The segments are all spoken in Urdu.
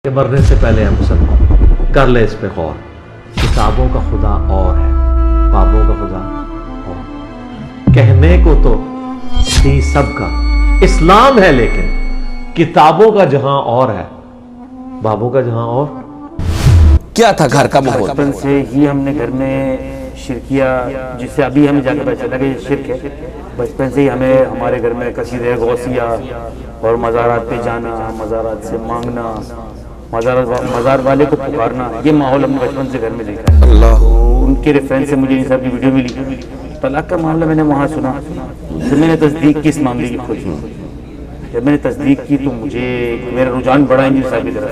کہ مرنے سے پہلے ہم سب کر لے اس پہ غور. کتابوں کا خدا اور ہے، بابوں کا خدا اور. کہنے کو تو تھی سب کا اسلام ہے، لیکن کتابوں کا جہاں اور ہے، بابوں کا جہاں اور. کیا تھا گھر کا ماحول؟ بچپن سے ہی ہم نے گھر میں شرکیہ، جس سے ابھی ہمیں جا کے پتہ چلا کہ یہ شرک ہے. بچپن سے ہی ہمیں ہمارے گھر میں قصیدہ غوثیہ اور مزارات پہ جانا، مزارات سے مانگنا، مزار والے کو پکارنا، یہ ماحول ہم نے بچپن سے گھر میں دیکھا ہے. اللہ، تو ان کے ریفرنس سے مجھے ان سب کی ویڈیو ملی. طلاق کا معاملہ میں نے وہاں سنا، پھر میں نے تصدیق کی اس معاملے کی خود. جب میں نے تصدیق کی تو مجھے میرا رجحان بڑا ان صاحب کی طرف،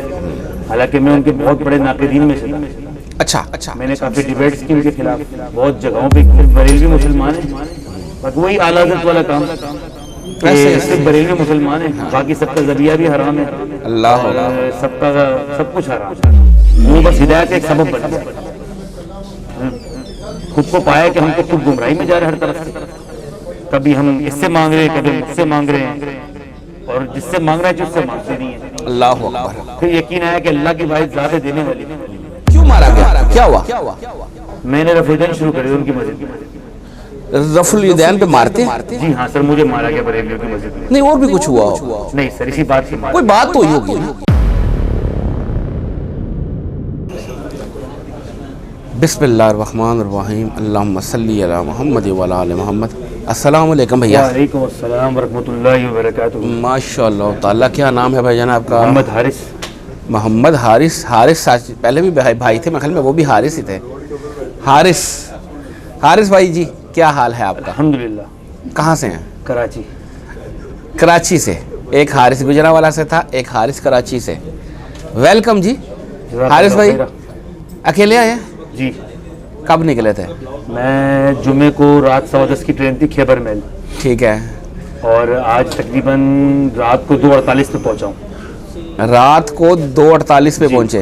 حالانکہ میں ان کے بہت بڑے ناقدین میں سے تھا. اچھا میں نے کافی ڈیبیٹس کی ان کے خلاف، بہت جگہوں پہ. بریلوی مسلمان ہیں، بس وہی اعلیٰ حضرت والا کام کہ صرف بریلوی مسلمان ہیں، باقی سب کا ذبیحہ بھی حرام ہے، اللہ، سب کا سب کچھ حرام ہے. وہ بس ہدایت ایک سبب بن گیا. خود کو پایا کہ ہم تو خود گمراہی میں جا رہے ہر طرف سے. کبھی ہم اس سے مانگ رہے ہیں، کبھی مجھ سے مانگ رہے ہیں، اور جس سے مانگ رہے ہیں اس سے مانگتے نہیں ہیں. اللہ اکبر. پھر یقین آیا کہ اللہ کی واحد ذات ہے دینے والی. کیوں مارا گیا؟ کیا ہوا؟ میں نے رفع الدین شروع کری ان کی مسجد میں. رفع الیدین پہ مارتے ہیں؟ جی ہاں سر، مجھے مارا گیا بریلویوں کی مسجد میں. نہیں، اور بھی کچھ ہوا ہوگا؟ نہیں سر، اسی بات سے مارا. کوئی بات تو ہوئی ہوگی نا. بسم اللہ الرحمن الرحیم، اللہم صلی علی محمد وعلی آل محمد. السلام علیکم بھیا. وعلیکم السلام ورحمۃ اللہ وبرکاتہ. ماشاء اللہ تعالیٰ. کیا نام ہے بھائی جان آپ کا؟ محمد حارث. محمد حارث پہلے بھی بھائی تھے، میرے خیال میں وہ بھی حارث ہی تھے. حارث بھائی جی، کیا حال ہے آپ کا؟ الحمدللہ. کہاں سے ہیں؟ کراچی. کراچی سے. ایک حارث گجرانوالہ سے تھا، ایک حارث کراچی سے. ویلکم جی. حارث بھائی اکیلے آئے ہیں؟ جی. کب نکلے تھے؟ میں جمعے کو رات 10:15 کی ٹرین تھی خیبر میل، ٹھیک ہے. اور آج تقریباً رات کو 2:48 پہ پہنچا ہوں. رات کو 2:48 پہ پہنچے،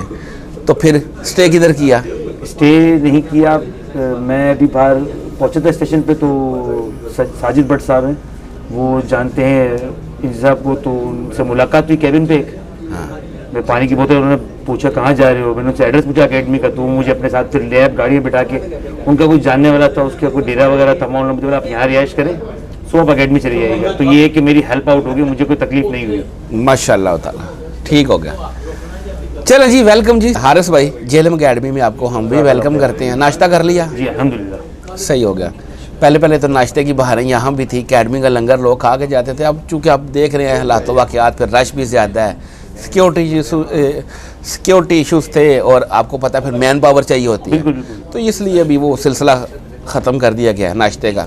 تو پھر اسٹے کدھر کیا؟ اسٹے نہیں کیا. میں ابھی باہر پہنچا تھا اسٹیشن پہ، تو ساجد بٹ صاحب ہیں، وہ جانتے ہیں ان صاحب کو، تو ان سے ملاقات ہوئی کیبن پہ. ایک میں پانی کی بوتل، انہوں نے پوچھا کہاں جا رہے ہو. میں نے ان سے ایڈریس پوچھا اکیڈمی کا، تو مجھے اپنے ساتھ پھر لیب گاڑی بٹھا کے، ان کا کوئی جاننے والا تھا، اس کا کوئی ڈیرا وغیرہ تھا، انہوں نے مجھے بولا آپ یہاں رہائش کریں، صبح اکیڈمی چلی جائے گا. تو یہ ہے کہ میری ہیلپ آؤٹ ہوگی، مجھے کوئی تکلیف نہیں ہوئی. ماشاء اللہ تعالیٰ ٹھیک ہو گیا. چلو جی، ویلکم جی. حارث بھائی، جیلم اکیڈمی میں آپ کو ہم بھی ویلکم کرتے ہیں. ناشتہ کر لیا؟ جی الحمدللہ. صحیح ہو گیا. پہلے تو ناشتے کی بہاریں یہاں بھی تھی، اکیڈمی کا لنگر لوگ کھا کے جاتے تھے. اب چونکہ آپ دیکھ رہے ہیں حالات و واقعات، پھر رش بھی زیادہ ہے، سیکیورٹی ایشوز تھے، اور آپ کو پتہ پھر مین پاور چاہیے ہوتی ہے، تو اس لیے بھی وہ سلسلہ ختم کر دیا گیا ہے ناشتے کا.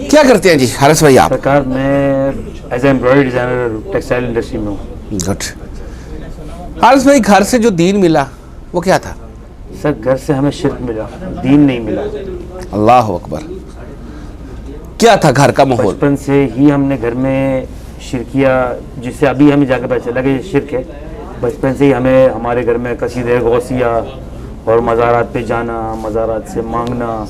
کیا کرتے ہیں جی حارث بھائی آپ؟ سرکار میں as a embroidery designer textile industry میں ہوں. گڈ. حارث بھائی، گھر سے جو دین ملا وہ کیا تھا؟ سر گھر سے ہمیں شرک ملا، دین نہیں ملا. اللہ اکبر. کیا تھا گھر کا ماحول؟ بچپن سے ہی ہم نے گھر میں شرکیہ، جس سے ابھی ہمیں جا کے پتہ چلا کہ یہ شرک ہے. بچپن سے ہی ہمیں ہمارے گھر میں قصیدہ غوثیہ اور مزارات پہ جانا، مزارات سے مانگنا،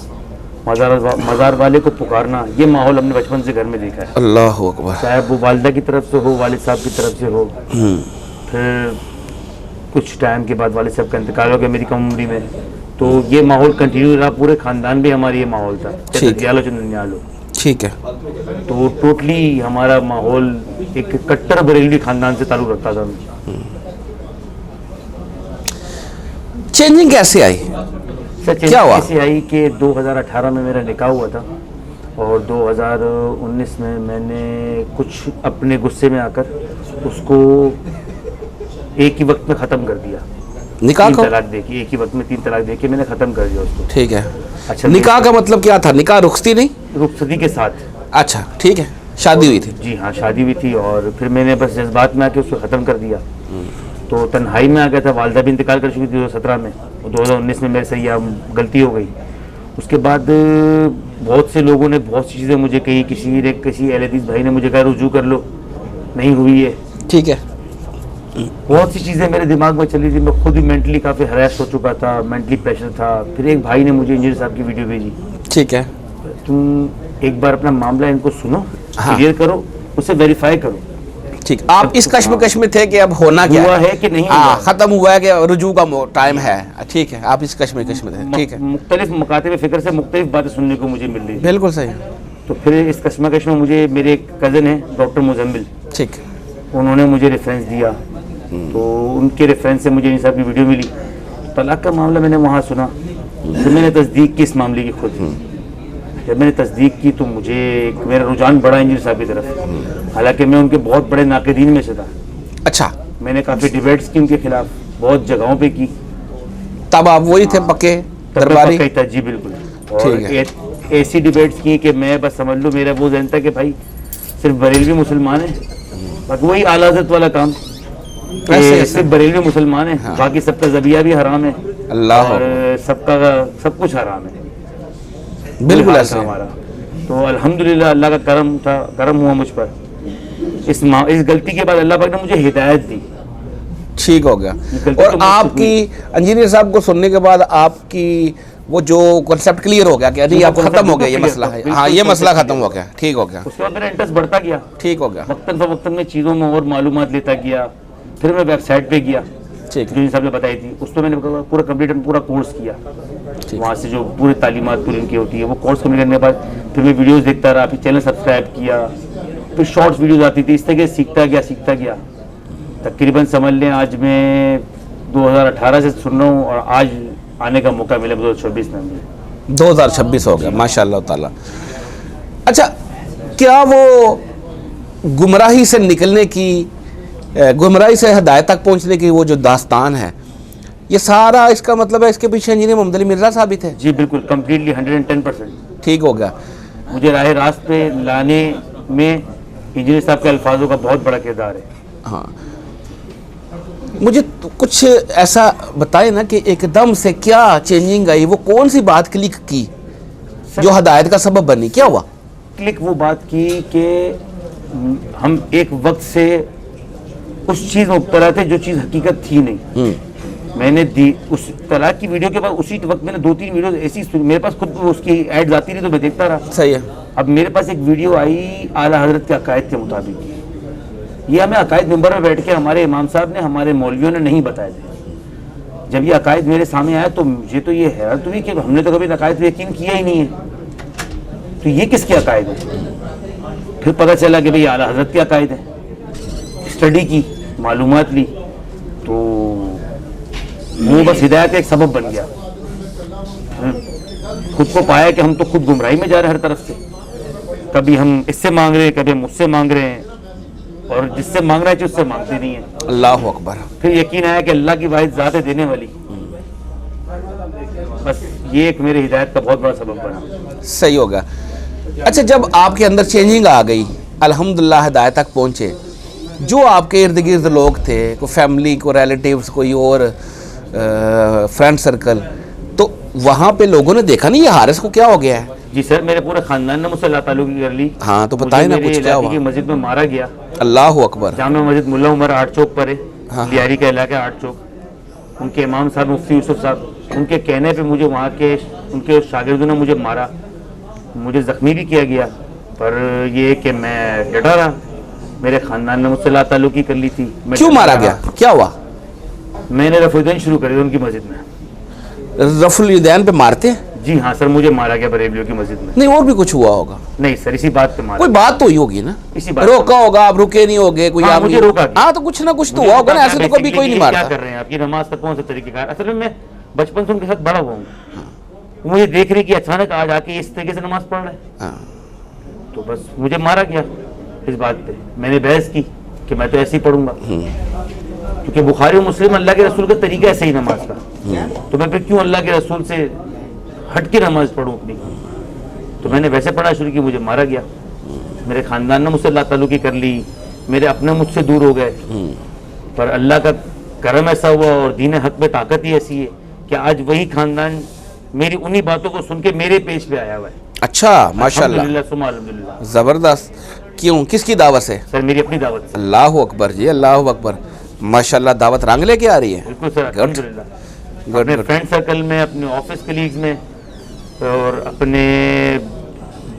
مزار والے کو پکارنا، یہ ماحول ہم نے بچپن سے گھر میں دیکھا ہے. اللہ اکبر. چاہے وہ والدہ کی طرف سے ہو، والد صاحب کی طرف سے ہو. پھر کچھ ٹائم کے بعد والد صاحب کا انتقال ہو گیا میری کم عمری میں، تو یہ ماحول کنٹینیو رہا. پورے خاندان بھی ہماری یہ ماحول تھا، چاہے چندنیال ہو. ٹھیک ہے. تو ٹوٹلی ہمارا ماحول ایک کٹر بریلوی خاندان سے تعلق رکھتا تھا. چینجنگ کیسے آئی؟ کیا ہوا؟ ایسی آئی کہ 2018 میں میرا نکاح ہوا تھا، اور 2019 میں نے کچھ اپنے غصے میں آ کر اس کو ایک ہی وقت میں ختم کر دیا. نکاح کو 3 طلاق دے کے، ایک ہی وقت میں 3 طلاق دے کے میں نے ختم کر دیا اس کو. ٹھیک ہے. اچھا، نکاح کا مطلب کیا تھا؟ نکاح رخصتی نہیں؟ رخصتی کے ساتھ. اچھا ٹھیک ہے. شادی ہوئی تھی؟ جی ہاں شادی ہوئی تھی، اور پھر میں نے بس جذبات میں آ کے اس کو ختم کر دیا. تو تنہائی میں آ گیا تھا. والدہ بھی انتقال کر چکی تھی 2017 میں، 2019 میں میرے سے یہ غلطی ہو گئی. اس کے بعد بہت سے لوگوں نے بہت سی چیزیں مجھے کہی. کسی اہل حدیث بھائی نے مجھے کہا رجوع کر لو، نہیں ہوئی ہے. ٹھیک ہے. بہت سی چیزیں میرے دماغ میں چلی تھی. میں خود بھی مینٹلی کافی ہراس ہو چکا تھا، مینٹلی پریشر تھا. پھر ایک بھائی نے مجھے انجینئر صاحب کی ویڈیو بھیجی. ٹھیک ہے. تم ایک بار اپنا معاملہ ان کو سنو، کلیئر کرو، اسے ویریفائی کرو. ٹھیک, آپ اس کشمکش میں تھے کہ اب ہونا کیا ہوا ہے کہ نہیں ہوا ہاں ہے. ختم ہوا ہے کہ رجوع کا ٹائم ہے, ٹھیک ہے, آپ اس کشمکش میں تھے, ٹھیک ہے, مختلف مکاتب فکر سے مختلف باتیں سننے کو مجھے مل رہی ہیں. بالکل صحیح, تو پھر اس کشمکش میں مجھے میرے ایک کزن ہیں ڈاکٹر مزمل, ٹھیک, انہوں نے مجھے ریفرنس دیا, تو ان کے ریفرنس سے مجھے ان صاحب کی ویڈیو ملی. طلاق کا معاملہ میں نے وہاں سنا, پھر میں نے تصدیق کی اس معاملے کی خود. جب میں نے تصدیق کی تو مجھے میرا رجحان بڑا انجینئر صاحب کی طرف, حالانکہ میں ان کے بہت بڑے ناقدین میں سے تھا. اچھا, میں نے کافی ڈیبیٹس کی ان کے خلاف, بہت جگہوں پہ کی. تب آپ وہی تھے پکے درباری, تھا جی بالکل. اور ایسی ڈیبیٹس کی کہ میں بس سمجھ لو میرا وہ ذہن تھا کہ بھائی صرف بریلوی مسلمان ہیں, باقی وہی اعلیٰ حضرت والا کام, صرف بریلوی مسلمان ہیں, باقی سب کا ذبیحہ بھی حرام ہے, اللہ اور سب کا سب کچھ حرام ہے. بالکل ایسا ہمارا تو الحمدللہ اللہ کا کرم تھا, کرم ہوا مجھ پر. اس غلطی کے بعد اللہ پاک نے مجھے ہدایت دی. ٹھیک ہو گیا. اور آپ کی انجینئر صاحب کو سننے کے بعد آپ کی وہ جو کنسیپٹ کلیئر ہو گیا کہ نہیں اب ختم ہو گیا یہ مسئلہ ہے, ہاں یہ مسئلہ ختم ہو گیا, ٹھیک ہو گیا. اس کے بعد میرا انٹرسٹ بڑھتا گیا, ٹھیک ہو گیا, وقتاً فوقتاً میں چیزوں میں اور معلومات لیتا گیا. پھر میں ویب سائٹ پہ گیا ٹھیک, جو ان صاحب نے بتائی تھی, اس پہ میں نے پورا کمپلیٹ پورا کورس کیا. وہاں سے جو پوری تعلیمات پوری ان کی ہوتی ہے وہ کورس کمپلیٹ کرنے کے بعد پھر میں ویڈیوز دیکھتا رہا, پھر چینل سبسکرائب کیا, پھر شارٹس ویڈیوز آتی تھی. اس طرح سیکھتا گیا. تقریباً سمجھ لیں آج میں 2018 سے سن رہا ہوں, اور آج آنے کا موقع ملا 2026 میں. 2026 ہو گیا ماشاء اللہ تعالیٰ. اچھا, کیا وہ گمراہی سے نکلنے کی, گمراہی سے ہدایت تک پہنچنے کی وہ جو داستان ہے, یہ سارا اس کا مطلب ہے اس کے پیچھے انجینئر محمد علی مرزا صاحب ہی تھے؟ جی بالکل, کمپلیٹلی 110%. ٹھیک ہو گیا. مجھے راہ راست پہ لانے میں انجینئر صاحب کے الفاظوں کا بہت بڑا کردار ہے. ہاں, مجھے کچھ ایسا بتائیں نا کہ ایک دم سے کیا چینجنگ آئی, وہ کون سی بات کلک کی جو ہدایت کا سبب بنی, کیا ہوا؟ کلک وہ بات کی کہ ہم ایک وقت سے اس چیز میں مبتلا تھے جو چیز حقیقت تھی نہیں. میں نے دی اس طلاق کی ویڈیو کے بعد اسی وقت میں نے 2-3 ویڈیوز ایسی, میرے پاس خود اس کی ایڈز آتی رہی تو میں دیکھتا رہا. صحیح ہے. اب میرے پاس ایک ویڈیو آئی اعلیٰ حضرت کے عقائد کے مطابق. یہ ہمیں عقائد ممبر میں بیٹھ کے ہمارے امام صاحب نے, ہمارے مولویوں نے نہیں بتائے تھے. جب یہ عقائد میرے سامنے آیا تو مجھے تو یہ حیرت ہوئی کہ ہم نے تو کبھی عقائد پہ یقین کیا ہی نہیں ہے, تو یہ کس کے عقائد ہیں؟ پھر پتہ چلا کہ بھئی اعلیٰ حضرت کے عقائد ہیں. اسٹڈی کی, معلومات لی, تو وہ بس ہدایت ایک سبب بن گیا. خود کو پایا کہ ہم تو خود گمراہی میں جا رہے ہیں ہر طرف سے. کبھی ہم اس سے مانگ رہے ہیں, کبھی ہم اس سے مانگ رہے ہیں, اور جس سے مانگ رہے ہیں اس سے مانگتے نہیں ہیں. اللہ اکبر. پھر یقین آیا کہ اللہ کی واحد ذات ہے دینے والی. بس یہ ایک میرے ہدایت کا بہت بڑا سبب بنا. صحیح ہوگا. اچھا, جب آپ کے اندر چینجنگ آ گئی, الحمدللہ ہدایت تک پہنچے, جو آپ کے ارد گرد لوگ تھے, کوئی فیملی, کوئی ریلیٹیوز, کوئی اور فرینڈ سرکل, تو وہاں پہ لوگوں نے دیکھا نہیں یہ حارث کو کیا ہو گیا ہے؟ جی سر, میرے پورے خاندان نے مجھ سے اللہ تعلق کر لی. ہاں تو بتائیں نا کچھ کیا ہوا. کی مسجد میں مارا گیا. اللہ اکبر. جامع مسجد ملا عمر 8 چوک پر ہے, لیاری کا علاقہ 8 چوک. ان کے امام صاحب مفتی یوسف صاحب, ان کے کہنے پہ مجھے وہاں کے ان کے شاگردوں نے مجھے مارا, مجھے زخمی بھی کیا گیا. پر یہ کہ میں ڈٹا رہا. میرے خاندان نے مجھ سے اللہ تعلقی کر لی تھی. کیوں مارا گیا, کیا ہوا؟ میں نے رفع الدین شروع کری ان کی مسجد میں. رفع الدین پہ مارتے ہیں؟ جی ہاں سر, مجھے مارا گیا بریلیوں کی مسجد میں. نہیں اور بھی کچھ ہوا ہوگا؟ نہیں سر, اسی بات پہ مارا. کوئی بات تو ہوئی ہوگی نا, اسی بات روکا ہوگا, آپ رکے نہیں ہوگے, کوئی آپ مجھے روکا. ہاں تو کچھ نہ کچھ تو ہوا ہوگا نا, ایسے تو کبھی کوئی نہیں مارتا. کیا کر رہے ہیں آپ, یہ نماز کا کون سا طریقہ کار. اصل میں بچپن سے ان کے ساتھ بڑا ہوا ہوں, مجھے دیکھ رہی کہ اچانک آج آ کے اس طریقے سے نماز پڑھ رہے ہیں, تو بس مجھے مارا گیا اس بات پہ. میں نے بحث کی کہ میں تو ایسے ہی پڑھوں گا, کیونکہ بخاری و مسلم اللہ کے رسول کا طریقہ ایسے ہی نماز کا, تو میں پھر کیوں اللہ کے رسول سے ہٹ کے نماز پڑھوں اپنی. تو میں نے ویسے پڑھنا شروع کی, مجھے مارا گیا. میرے خاندان نے مجھ سے اللہ تعلقی کر لی, میرے اپنے مجھ سے دور ہو گئے. پر اللہ کا کرم ایسا ہوا اور دین حق میں طاقت ہی ایسی ہے کہ آج وہی خاندان میری انہی باتوں کو سن کے میرے پیج پہ آیا ہوا ہے. اچھا ماشاءاللہ, الحمدللہ. زبردست. کیوں, کس کی دعوت سے؟ سر میری اپنی دعوت سے. اللہ اکبر جی, اللہ اکبر. ماشاءاللہ دعوت رنگ لے کے آ رہی ہے. بالکل سر, الحمدللہ. اپنے فرینڈ سرکل میں, اپنے آفس کلیگز میں, اور اپنے